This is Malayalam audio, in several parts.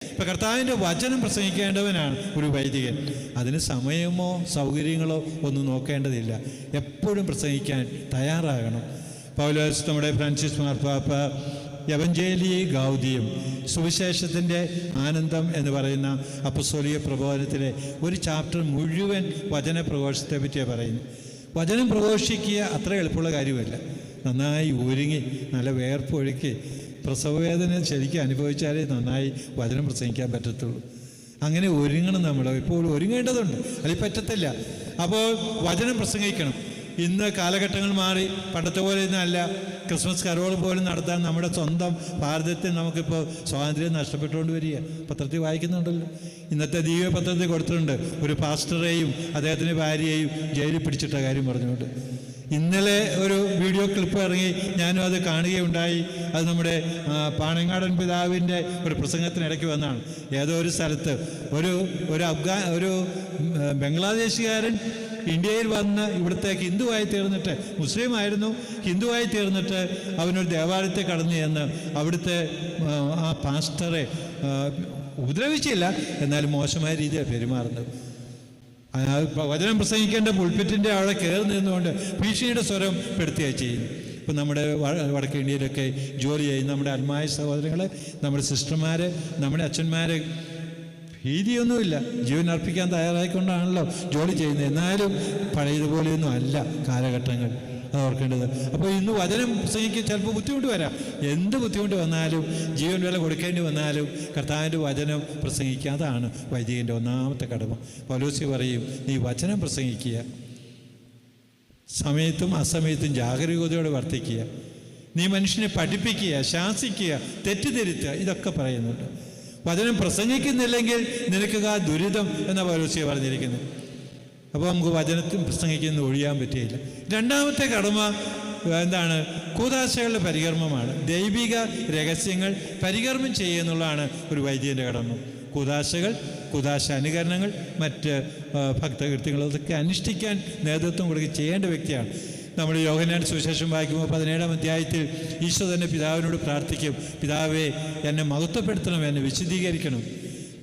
ഇപ്പം കർത്താവിൻ്റെ വചനം പ്രസംഗിക്കേണ്ടവനാണ് ഒരു വൈദികൻ. അതിന് സമയമോ സൗകര്യങ്ങളോ ഒന്നും നോക്കേണ്ടതില്ല. എപ്പോഴും പ്രസംഗിക്കാൻ തയ്യാറാകണം. പൗലോസ് നമ്മുടെ ഫ്രാൻസിസ് മാർപ്പാപ്പ എവഞ്ചേലി ഗൗദിയം, സുവിശേഷത്തിൻ്റെ ആനന്ദം എന്ന് പറയുന്ന അപ്പസ്തോലിക പ്രബോധനത്തിലെ ഒരു ചാപ്റ്റർ മുഴുവൻ വചന പ്രഘോഷത്തെ പറ്റിയാണ് പറയുന്നത്. വചനം പ്രഘോഷിക്കുക അത്ര എളുപ്പമുള്ള കാര്യമല്ല. നന്നായി ഒരുങ്ങി നല്ല വേർപ്പൊഴുക്കി പ്രസവവേദന ശരിക്കും അനുഭവിച്ചാലേ നന്നായി വചനം പ്രസംഗിക്കാൻ പറ്റത്തുള്ളൂ. അങ്ങനെ ഒരുങ്ങണം. നമ്മൾ ഇപ്പോൾ ഒരുങ്ങേണ്ടതുണ്ട്, അതിൽ പറ്റത്തില്ല. അപ്പോൾ വചനം പ്രസംഗിക്കണം. ഇന്ന് കാലഘട്ടങ്ങൾ മാറി, പണ്ടത്തെ പോലെ ഇന്നല്ല. ക്രിസ്മസ് കരോൾ പോലും നടത്താൻ നമ്മുടെ സ്വന്തം ഭാരതത്തിൽ നമുക്കിപ്പോൾ സ്വാതന്ത്ര്യം നഷ്ടപ്പെട്ടുകൊണ്ട് വരിക. പത്രത്തിൽ വായിക്കുന്നുണ്ടല്ലോ. ഇന്നത്തെ ദീപ പത്രത്തിൽ കൊടുത്തിട്ടുണ്ട്, ഒരു പാസ്റ്ററേയും അദ്ദേഹത്തിൻ്റെ ഭാര്യയെയും ജയിലിൽ പിടിച്ചിട്ട കാര്യം പറഞ്ഞുകൊണ്ട്. ഇന്നലെ ഒരു വീഡിയോ ക്ലിപ്പ് ഇറങ്ങി, ഞാനും അത് കാണുകയുണ്ടായി. അത് നമ്മുടെ പാണങ്ങാടൻ പിതാവിൻ്റെ ഒരു പ്രസംഗത്തിനിടയ്ക്ക് വന്നാണ്. ഏതോ ഒരു സ്ഥലത്ത് ഒരു ബംഗ്ലാദേശുകാരൻ ഇന്ത്യയിൽ വന്ന് ഇവിടുത്തെ ഹിന്ദുവായി തീർന്നിട്ട്, മുസ്ലിം ആയിരുന്നു, ഹിന്ദുവായി തീർന്നിട്ട് അവനൊരു ദേവാലയത്തെ കടന്നു ചെന്ന് അവിടുത്തെ ആ പാസ്റ്ററെ ഉപദ്രവിച്ചില്ല, എന്നാലും മോശമായ രീതിയിൽ പെരുമാറുന്നത്. വചനം പ്രസംഗിക്കേണ്ട പുൾപിറ്റിൻ്റെ അവിടെ കയറി നിന്നുകൊണ്ട് ഭീഷണിയുടെ സ്വരം പെടുത്തുകയാണ് ചെയ്യുന്നു. ഇപ്പം നമ്മുടെ വടക്കേ ഇന്ത്യയിലൊക്കെ ജോലി ചെയ്യുന്ന നമ്മുടെ ആത്മായ സഹോദരങ്ങൾ, നമ്മുടെ സിസ്റ്റർമാർ, നമ്മുടെ അച്ഛന്മാർ ഭീതിയൊന്നുമില്ല, ജീവൻ അർപ്പിക്കാൻ തയ്യാറായിക്കൊണ്ടാണല്ലോ ജോലി ചെയ്യുന്നത്. എന്നാലും പഴയതുപോലെയൊന്നും അല്ല കാലഘട്ടങ്ങൾ, അത് ഓർക്കേണ്ടത്. അപ്പോൾ ഇന്ന് വചനം പ്രസംഗിക്കാൻ ചിലപ്പോൾ ബുദ്ധിമുട്ട് വരാം. എന്ത് ബുദ്ധിമുട്ട് വന്നാലും, ജീവൻ വില കൊടുക്കേണ്ടി വന്നാലും കർത്താവിൻ്റെ വചനം പ്രസംഗിക്കുക. അതാണ് വൈദികൻ്റെ ഒന്നാമത്തെ കടമ. പൗലോസ് പറയും, നീ വചനം പ്രസംഗിക്കുക, സമയത്തും അസമയത്തും ജാഗരൂകതയോടെ വർത്തിക്കുക, നീ മനുഷ്യനെ പഠിപ്പിക്കുക, ശാസിക്കുക, തെറ്റിദ്ധരുത്തുക, ഇതൊക്കെ പറയുന്നുണ്ട്. വചനം പ്രസംഗിക്കുന്നില്ലെങ്കിൽ നിനക്ക് ആ ദുരിതം എന്ന പൗലോസ് പറഞ്ഞിരിക്കുന്നത്. അപ്പോൾ നമുക്ക് വചനത്തിൽ പ്രസംഗിക്കുന്നത് ഒഴിയാൻ പറ്റുകയില്ല. രണ്ടാമത്തെ കടമ എന്താണ്? കൂദാശകളുടെ പരികർമ്മമാണ്. ദൈവിക രഹസ്യങ്ങൾ പരികർമ്മം ചെയ്യുക എന്നുള്ളതാണ് ഒരു വൈദികൻ്റെ കടമ. കൂദാശകൾ, കൂദാശ അനുകരണങ്ങൾ, മറ്റ് ഭക്തകൃത്യങ്ങൾ, അതൊക്കെ അനുഷ്ഠിക്കാൻ നേതൃത്വം കൊടുക്കുക ചെയ്യേണ്ട വ്യക്തിയാണ്. നമ്മൾ യോഹന്നാൻ സുവിശേഷം വായിക്കുമ്പോൾ 17-ാം അധ്യായത്തിൽ ഈശോ തന്നെ പിതാവിനോട് പ്രാർത്ഥിക്കും, പിതാവേ എന്നെ മഹത്വപ്പെടുത്തണം, എന്നെ വിശുദ്ധീകരിക്കണം,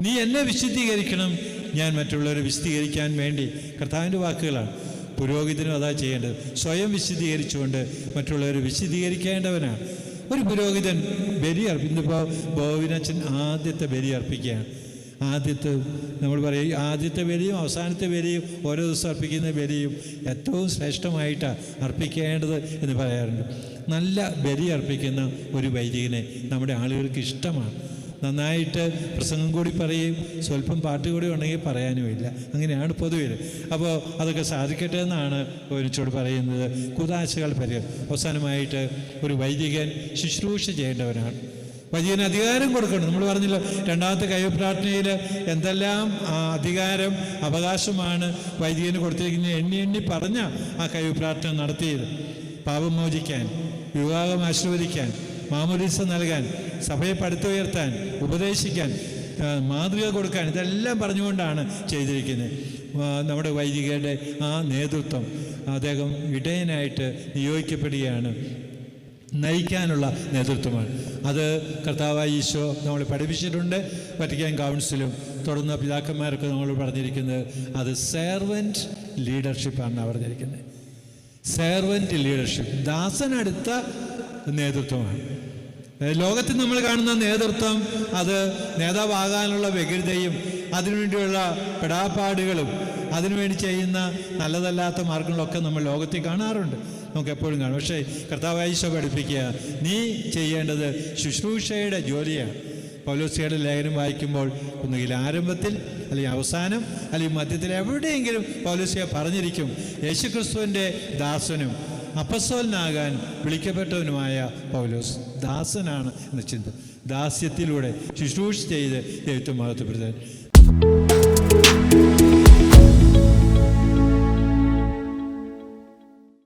നീ എന്നെ വിശുദ്ധീകരിക്കണം, ഞാൻ മറ്റുള്ളവരെ വിശുദ്ധീകരിക്കാൻ വേണ്ടി. കർത്താവിൻ്റെ വാക്കുകളാണ്. പുരോഹിതനും അതാ ചെയ്യേണ്ടത്. സ്വയം വിശുദ്ധീകരിച്ചുകൊണ്ട് മറ്റുള്ളവരെ വിശുദ്ധീകരിക്കേണ്ടവനാണ് ഒരു പുരോഹിതൻ. ബലി ഇന്നിപ്പോൾ ബോവിനച്ഛൻ ആദ്യത്തെ ബലി അർപ്പിക്കുകയാണ്. നമ്മൾ പറയും ആദ്യത്തെ ബലിയും അവസാനത്തെ ബലിയും ഓരോ ദിവസം അർപ്പിക്കുന്ന ബലിയും ഏറ്റവും ശ്രേഷ്ഠമായിട്ടാണ് അർപ്പിക്കേണ്ടത് എന്ന് പറയാറുണ്ട്. നല്ല ബലി അർപ്പിക്കുന്ന ഒരു വൈദികനെ നമ്മുടെ ആളുകൾക്ക് ഇഷ്ടമാണ്. നന്നായിട്ട് പ്രസംഗം കൂടി പറയും, സ്വല്പം പാട്ട് കൂടി ഉണ്ടെങ്കിൽ പറയാനുമില്ല. അങ്ങനെയാണ് പൊതുവിൽ. അപ്പോൾ അതൊക്കെ സാധിക്കട്ടെ എന്നാണ് ഒരുമിച്ചോട് പറയുന്നത്. കുദാശകൾ അവസാനമായിട്ട് ഒരു വൈദികൻ ശുശ്രൂഷ ചെയ്യേണ്ടവനാണ്. വൈദികന് അധികാരം കൊടുക്കണം. നമ്മൾ പറഞ്ഞല്ലോ, രണ്ടാമത്തെ കൈവപ്രാർത്ഥനയിൽ എന്തെല്ലാം അധികാരം, അവകാശമാണ് വൈദികന് കൊടുത്തിരിക്കുന്നത് എണ്ണി പറഞ്ഞ ആ കൈവപ്രാർത്ഥന നടത്തിയത്. പാപം മോചിക്കാൻ, വിവാഹം ആശീർവദിക്കാൻ, മാമോദീസ നൽകാൻ, സഭയെ പടുത്തുയർത്താൻ, ഉപദേശിക്കാൻ, മാതൃക കൊടുക്കാൻ, ഇതെല്ലാം പറഞ്ഞുകൊണ്ടാണ് ചെയ്തിരിക്കുന്നത്. നമ്മുടെ വൈദികരുടെ ആ നേതൃത്വം അദ്ദേഹം ഇടയനായിട്ട് നിയോഗിക്കപ്പെടുകയാണ്. നയിക്കാനുള്ള നേതൃത്വമാണ് അത്. കർത്താവായ ഈശോ നമ്മളെ പഠിപ്പിച്ചിട്ടുണ്ട്. വത്തിക്കാൻ കൗൺസിലും തുടർന്ന് പിതാക്കന്മാരൊക്കെ നമ്മൾ പറഞ്ഞിരിക്കുന്നത് അത് സെർവൻറ്റ് ലീഡർഷിപ്പാണ് പറഞ്ഞിരിക്കുന്നത്. സെർവൻറ്റ് ലീഡർഷിപ്പ്, ദാസനടുത്ത നേതൃത്വമാണ്. ലോകത്തിൽ നമ്മൾ കാണുന്ന നേതൃത്വം അത് നേതാവാകാനുള്ള വ്യഗ്രതയും അതിനുവേണ്ടിയുള്ള പെടാപ്പാടുകളും അതിനുവേണ്ടി ചെയ്യുന്ന നല്ലതല്ലാത്ത മാർഗങ്ങളൊക്കെ നമ്മൾ ലോകത്തിൽ കാണാറുണ്ട്, നമുക്ക് എപ്പോഴും കാണും. പക്ഷേ കർത്താവായ ഈശോ പഠിപ്പിക്കുക, നീ ചെയ്യേണ്ടത് ശുശ്രൂഷയുടെ ജോലിയാണ്. പൗലോസ്യയുടെ ലേഖനം വായിക്കുമ്പോൾ ഒന്നുകിൽ ആരംഭത്തിൽ, അല്ലെങ്കിൽ അവസാനം, അല്ലെങ്കിൽ മധ്യത്തിൽ എവിടെയെങ്കിലും പൗലോസ്യ പറഞ്ഞിരിക്കും യേശുക്രിസ്തുവിൻ്റെ ദാസനും അപ്പസ്തോലനാകാൻ വിളിക്കപ്പെട്ടവനുമായ പൗലോസ് ദാസനാണ് എന്ന ചിന്ത. ദാസ്യത്തിലൂടെ ശുശ്രൂഷ ചെയ്ത് ദൈവത്തെ മഹത്വപ്പെടുത്താൻ